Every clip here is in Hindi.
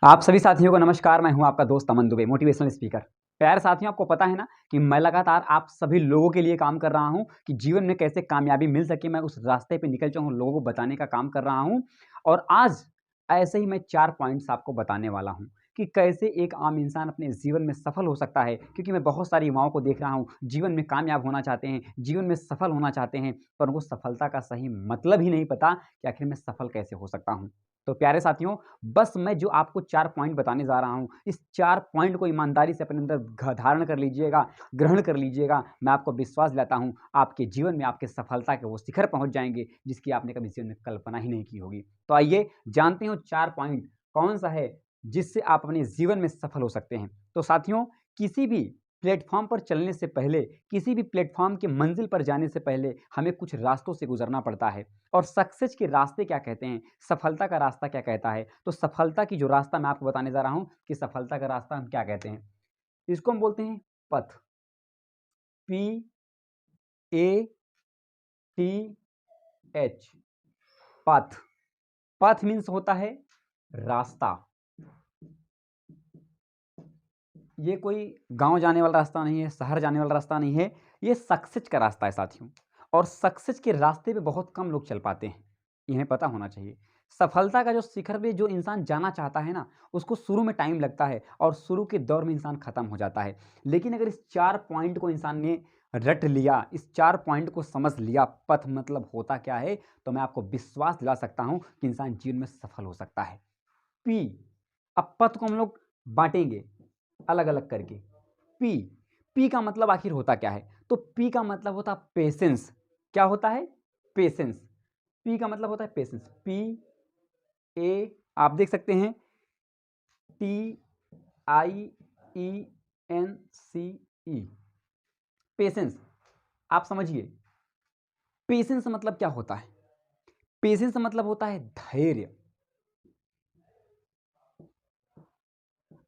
आप सभी साथियों को नमस्कार। मैं हूं आपका दोस्त अमन दुबे, मोटिवेशनल स्पीकर। प्यारे साथियों, आपको पता है ना कि मैं लगातार आप सभी लोगों के लिए काम कर रहा हूं कि जीवन में कैसे कामयाबी मिल सके, मैं उस रास्ते पे निकल जाऊं, लोगों को बताने का काम कर रहा हूं। और आज ऐसे ही मैं 4 पॉइंट्स आपको बताने वाला हूं कि कैसे एक आम इंसान अपने जीवन में सफल हो सकता है। क्योंकि मैं बहुत सारे युवाओं को देख रहा हूं, जीवन में कामयाब होना चाहते हैं, जीवन में सफल होना चाहते हैं, पर उनको सफलता का सही मतलब ही नहीं पता कि आखिर मैं सफल कैसे हो सकता हूं। तो प्यारे साथियों, बस मैं जो आपको 4 पॉइंट बताने जा रहा हूँ, इस 4 पॉइंट को ईमानदारी से अपने अंदर धारण कर लीजिएगा, ग्रहण कर लीजिएगा। मैं आपको विश्वास दिलाता हूँ, आपके जीवन में आपके सफलता के वो शिखर पहुँच जाएँगे, जिसकी आपने कभी जीवन में कल्पना ही नहीं की होगी। तो आइए जानते हैं वो 4 पॉइंट कौन-सा है, जिससे आप अपने जीवन में सफल हो सकते हैं। तो साथियों, किसी भी प्लेटफ़ॉर्म पर चलने से पहले, किसी भी प्लेटफ़ॉर्म की मंज़िल पर जाने से पहले हमें कुछ रास्तों से गुज़रना पड़ता है। और सक्सेस के रास्ते क्या कहते हैं, सफलता का रास्ता क्या कहता है। तो सफलता की जो रास्ता मैं आपको बताने जा रहा हूँ कि सफलता का रास्ता हम क्या कहते हैं। इसको हम बोलते हैं पथ। पी ए टी एच, पथ। पथ मीन्स होता है रास्ता। ये कोई गांव जाने वाला रास्ता नहीं है, शहर जाने वाला रास्ता नहीं है, ये सक्सेस का रास्ता है साथियों। और सक्सेस के रास्ते पे बहुत कम लोग चल पाते हैं, ये हमें पता होना चाहिए। सफलता का जो शिखर पे जो इंसान जाना चाहता है ना, उसको शुरू में टाइम लगता है और शुरू के दौर में इंसान खत्म हो जाता है। लेकिन अगर इस 4 पॉइंट को इंसान ने रट लिया, इस 4 पॉइंट को समझ लिया, पथ मतलब होता क्या है, तो मैं आपको विश्वास दिला सकता हूं कि इंसान जीवन में सफल हो सकता है। पी, अब पथ को हम लोग बांटेंगे अलग अलग करके। पी, पी का मतलब आखिर होता क्या है, तो पी का मतलब होता है पेशेंस। क्या होता है? पेशेंस। पी का मतलब होता है पेशेंस। पी ए, आप देख सकते हैं, T I E N C E, patience. आप समझिए, पेशेंस मतलब क्या होता है। पेशेंस मतलब होता है धैर्य।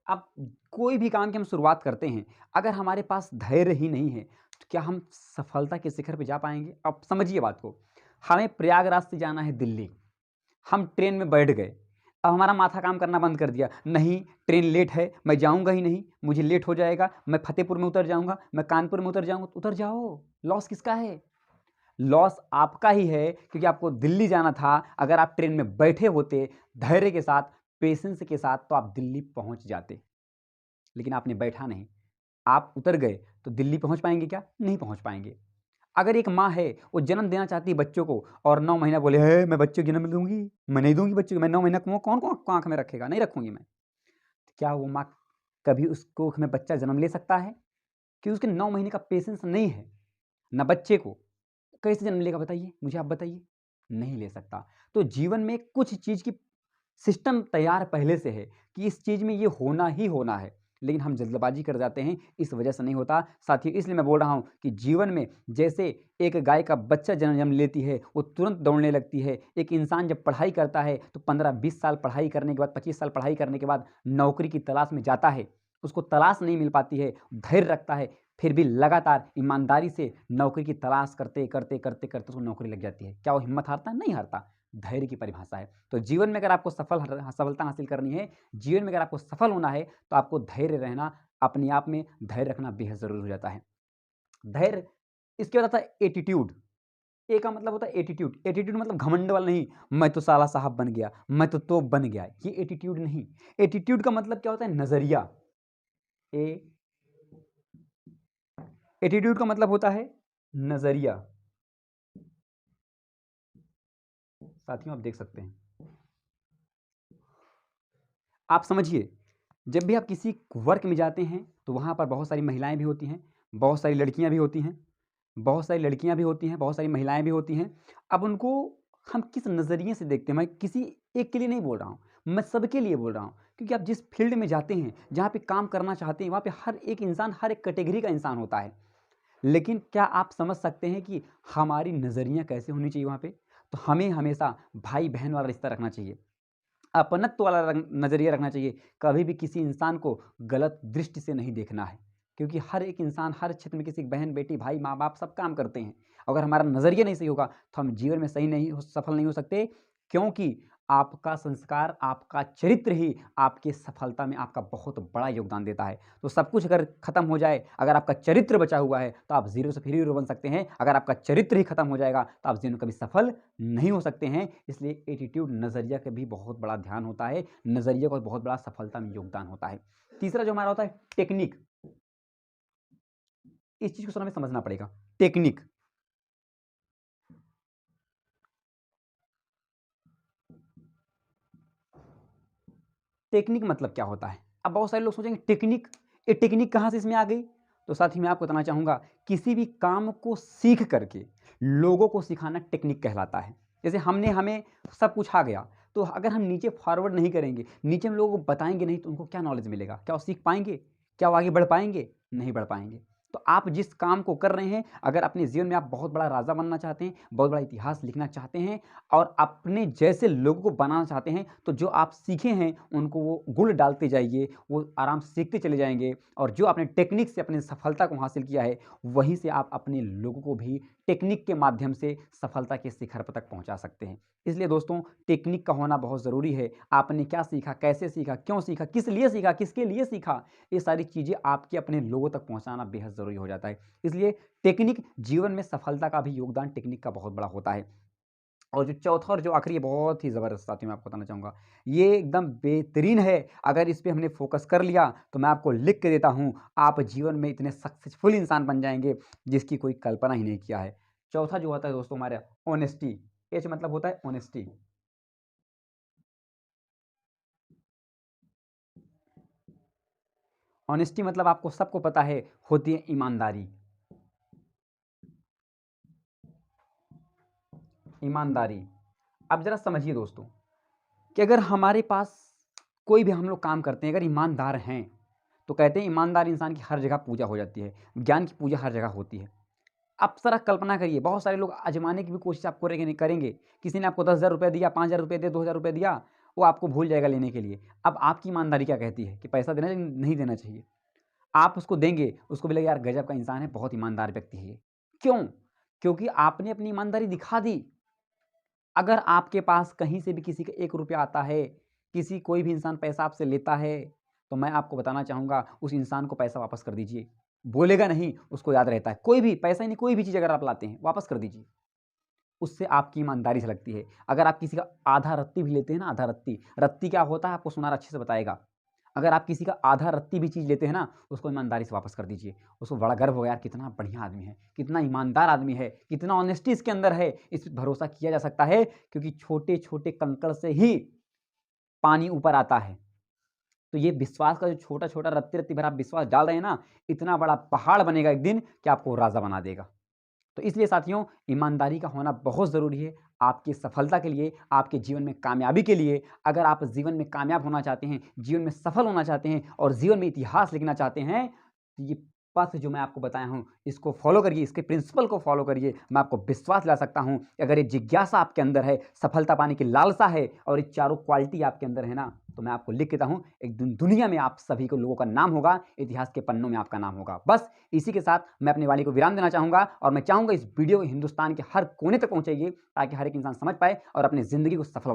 अब कोई भी काम की हम शुरुआत करते हैं, अगर हमारे पास धैर्य ही नहीं है, तो क्या हम सफलता के शिखर पे जा पाएँगे? अब समझिए बात को। हमें प्रयागराज से जाना है दिल्ली, हम ट्रेन में बैठ गए। अब हमारा माथा काम करना बंद कर दिया, नहीं ट्रेन लेट है, मैं जाऊँगा ही नहीं, मुझे लेट हो जाएगा, मैं फ़तेहपुर में उतर जाऊँगा, मैं कानपुर में उतर जाऊँगा। तो उतर जाओ, लॉस किसका है? लॉस आपका ही है, क्योंकि आपको दिल्ली जाना था। अगर आप ट्रेन में बैठे होते, धैर्य के साथ, पेशेंस के साथ, तो आप दिल्ली पहुँच जाते। लेकिन आपने बैठा नहीं, आप उतर गए, तो दिल्ली पहुँच पाएँगे क्या? नहीं पहुँच पाएँगे। अगर एक माँ है, वो जन्म देना चाहती है बच्चों को और 9 महीना बोले, "है, मैं बच्चे को जन्म दूँगी, मैं नहीं दूँगी बच्चे को, मैं 9 महीना कौन को आँख में रखेगा? नहीं रखूँगी मैं।" क्या वो माँ कभी उस कोख में बच्चा जन्म ले सकता है? कि उसके 9 महीने का पेशेंस नहीं है, ना बच्चे को, कैसे जन्म लेगा बताइए? मुझे आप बताइए? नहीं ले सकता। तो जीवन में कुछ चीज़ की सिस्टम तैयार पहले से है कि इस चीज़ में ये होना ही होना है, लेकिन हम जल्दबाजी कर जाते हैं, इस वजह से नहीं होता। साथियों, इसलिए मैं बोल रहा हूँ कि जीवन में जैसे एक गाय का बच्चा जन्म लेती है, वो तुरंत दौड़ने लगती है। एक इंसान जब पढ़ाई करता है, तो 15-20 साल पढ़ाई करने के बाद, 25 साल पढ़ाई करने के बाद नौकरी की तलाश में जाता है। उसको तलाश नहीं मिल पाती है, धैर्य रखता है, फिर भी लगातार ईमानदारी से नौकरी की तलाश करते, करते, करते, करते उसको नौकरी लग जाती है। क्या वो हिम्मत हारता है? नहीं हारता। धैर्य की परिभाषा है। तो जीवन में अगर आपको सफलता हासिल करनी है, जीवन में अगर आपको सफल होना है, तो आपको धैर्य रहना, अपने आप में धैर्य रखना बेहद ज़रूरी हो जाता है। धैर्य, इसके बाद आता है एटीट्यूड। ए का मतलब होता है एटीट्यूड। एटीट्यूड मतलब घमंड वाला नहीं, मैं तो साला साहब बन गया, मैं तो तोप बन गया, ये एटीट्यूड नहीं। एटीट्यूड का मतलब क्या होता है? नज़रिया। ए एटीट्यूड का मतलब होता है नज़रिया। साथियों, आप देख सकते हैं, आप समझिए, जब भी आप किसी वर्क में जाते हैं, तो वहाँ पर बहुत सारी महिलाएँ भी होती हैं, बहुत सारी लड़कियाँ भी होती हैं, बहुत सारी लड़कियाँ भी होती हैं, बहुत सारी महिलाएँ भी होती हैं। अब उनको हम किस नज़रिए से देखते हैं, मैं किसी एक के लिए नहीं बोल रहा हूँ, मैं सबके लिए बोल रहा हूँ। क्योंकि आप जिस फ़ील्ड में जाते हैं, जहाँ पे काम करना चाहते हैं, वहाँ पे हर एक इंसान, हर एक कैटेगरी का इंसान होता है। लेकिन क्या आप समझ सकते हैं कि हमारी नज़रियाँ कैसे होनी चाहिए वहाँ पे? तो हमें हमेशा भाई-बहन वाला रिश्ता रखना चाहिए। अपनत्व वाला नज़रिया रखना चाहिए। कभी भी किसी इंसान को गलत दृष्टि से नहीं देखना है, क्योंकि हर एक इंसान हर क्षेत्र में किसी बहन, बेटी, भाई, माँ-बाप सब काम करते हैं। अगर हमारा नज़रिया नहीं सही होगा, तो हम जीवन में सही नहीं हो सफल नहीं हो सकते, क्योंकि आपका संस्कार, आपका चरित्र ही आपकी सफलता में आपका बहुत बड़ा योगदान देता है। तो सब कुछ अगर खत्म हो जाए, अगर आपका चरित्र बचा हुआ है, तो आप ज़ीरो से फिर हीरो बन सकते हैं। अगर आपका चरित्र ही खत्म हो जाएगा, तो आप जीवन में कभी सफल नहीं हो सकते हैं। इसलिए एटीट्यूड, नज़रिया का भी बहुत बड़ा ध्यान होता है। नज़रिया का बहुत बड़ा सफलता में योगदान होता है। तीसरा जो हमारा होता है टेक्निक। इस चीज़ को हमें समझना पड़ेगा। टेक्निक, टेक्निक मतलब क्या होता है? अब बहुत सारे लोग सोचेंगे टेक्निक, ये टेक्निक कहाँ से इसमें आ गई? तो साथ ही मैं आपको बताना चाहूँगा, किसी भी काम को सीख करके लोगों को सिखाना टेक्निक कहलाता है। जैसे हमें सब कुछ आ गया, तो अगर हम नीचे फॉरवर्ड नहीं करेंगे, नीचे हम लोगों को बताएँगे नहीं, तो उनको क्या नॉलेज मिलेगा? क्या वो सीख पाएँगे? क्या वो आगे बढ़ पाएँगे? नहीं बढ़ पाएँगे। तो आप जिस काम को कर रहे हैं, अगर अपने जीवन में आप बहुत बड़ा राजा बनना चाहते हैं, बहुत बड़ा इतिहास लिखना चाहते हैं और अपने जैसे लोगों को बनाना चाहते हैं, तो जो आप सीखे हैं उनको वो गुण डालते जाइए, वो आराम से सीखते चले जाएँगे और जो आपने टेक्निक से अपनी सफलता को हासिल किया है, वहीं से आप अपने लोगों को भी टेक्निक के माध्यम से सफलता के शिखर पर तक पहुँचा सकते हैं। इसलिए दोस्तों, टेक्निक का होना बहुत ज़रूरी है। आपने क्या सीखा, कैसे सीखा, क्यों सीखा, किस लिए सीखा, किसके लिए सीखा, ये सारी चीज़ें आपके अपने लोगों तक पहुँचाना बेहद ज़रूरी हो जाता है। इसलिए टेक्निक, जीवन में सफलता का भी योगदान टेक्निक का बहुत बड़ा होता है। और जो चौथा और जो आखिरी है, बहुत ही ज़बरदस्त साथियों, मैं आपको बताना चाहूँगा। ये एकदम बेहतरीन है, अगर इस पे हमने फ़ोकस कर लिया, तो मैं आपको लिख के देता हूँ, आप जीवन में इतने सक्सेसफुल इंसान बन जाएँगे, जिसकी कोई कल्पना ही नहीं किया है। चौथा जो होता है दोस्तों हमारा, ऑनेस्टी। एच मतलब होता है ऑनेस्टी। ऑनेस्टी मतलब आपको सबको पता है, होती है ईमानदारी। ईमानदारी। अब ज़रा समझिए दोस्तों, कि अगर हमारे पास कोई भी हम लोग काम करते हैं, अगर ईमानदार हैं, तो कहते हैं ईमानदार इंसान की हर जगह पूजा हो जाती है, ज्ञान की पूजा हर जगह होती है। आप ज़रा कल्पना करिए, बहुत सारे लोग आज़माने की भी कोशिश आप करेंगे करेंगे, किसी ने आपको 10,000 रुपए दिया, 5,000 रुपए दिए, 2,000 रुपए दिया, वो आपको भूल जाएगा लेने के लिए। अब आपकी ईमानदारी क्या कहती है कि पैसा देना चाहिए, नहीं देना चाहिए? आप उसको देंगे, उसको भी लगेगा यार गज़ब का इंसान है, बहुत ईमानदार व्यक्ति है ये। क्यों? क्योंकि आपने अपनी ईमानदारी दिखा दी। अगर आपके पास कहीं से भी किसी का 1 रुपया आता है, कोई भी इंसान पैसा आपसे लेता है, तो मैं आपको बताना चाहूँगा, उस इंसान को पैसा वापस कर दीजिए। बोलेगा नहीं, उसको याद रहता है। कोई भी पैसा ही नहीं, कोई भी चीज़ अगर आप लाते हैं, वापस कर दीजिए। उससे आपकी ईमानदारी झलकती है। अगर आप किसी का आधा रत्ती भी लेते हैं ना, आधा रत्ती, रत्ती क्या होता है आपको सुनार अच्छे से बताएगा। अगर आप किसी का आधा रत्ती भी चीज़ लेते हैं ना, उसको ईमानदारी से वापस कर दीजिए। उसको बड़ा गर्व होगा, यार कितना बढ़िया आदमी है, कितना ईमानदार आदमी है, कितना ऑनेस्टी इसके अंदर है, इस पे भरोसा किया जा सकता है, क्योंकि छोटे-छोटे कंकड़ से ही पानी ऊपर आता है। तो ये विश्वास का जो छोटा-छोटा रत्ती-रत्ती भर आप विश्वास डाल रहे हैं ना, इतना बड़ा पहाड़ बनेगा एक दिन कि आपको राजा बना देगा। तो इसलिए साथियों, ईमानदारी का होना बहुत ज़रूरी है आपकी सफलता के लिए, आपके जीवन में कामयाबी के लिए। अगर आप जीवन में कामयाब होना चाहते हैं, जीवन में सफल होना चाहते हैं और जीवन में इतिहास लिखना चाहते हैं, तो ये पथ जो मैं आपको बताया हूँ, इसको फ़ॉलो करिए, इसके प्रिंसिपल को फ़ॉलो करिए। मैं आपको विश्वास दिला सकता हूँ कि अगर ये जिज्ञासा आपके अंदर है, सफलता पाने की लालसा है और ये चारों क्वालिटी आपके अंदर है ना, तो मैं आपको लिख देता हूँ, एक दुनिया में आप सभी को लोगों का नाम होगा, इतिहास के पन्नों में आपका नाम होगा। बस इसी के साथ मैं अपनी वाणी को विराम देना चाहूँगा और मैं चाहूँगा इस वीडियो को हिंदुस्तान के हर कोने तक पहुँचाइए, ताकि हर एक इंसान समझ पाए और अपनी ज़िंदगी को सफल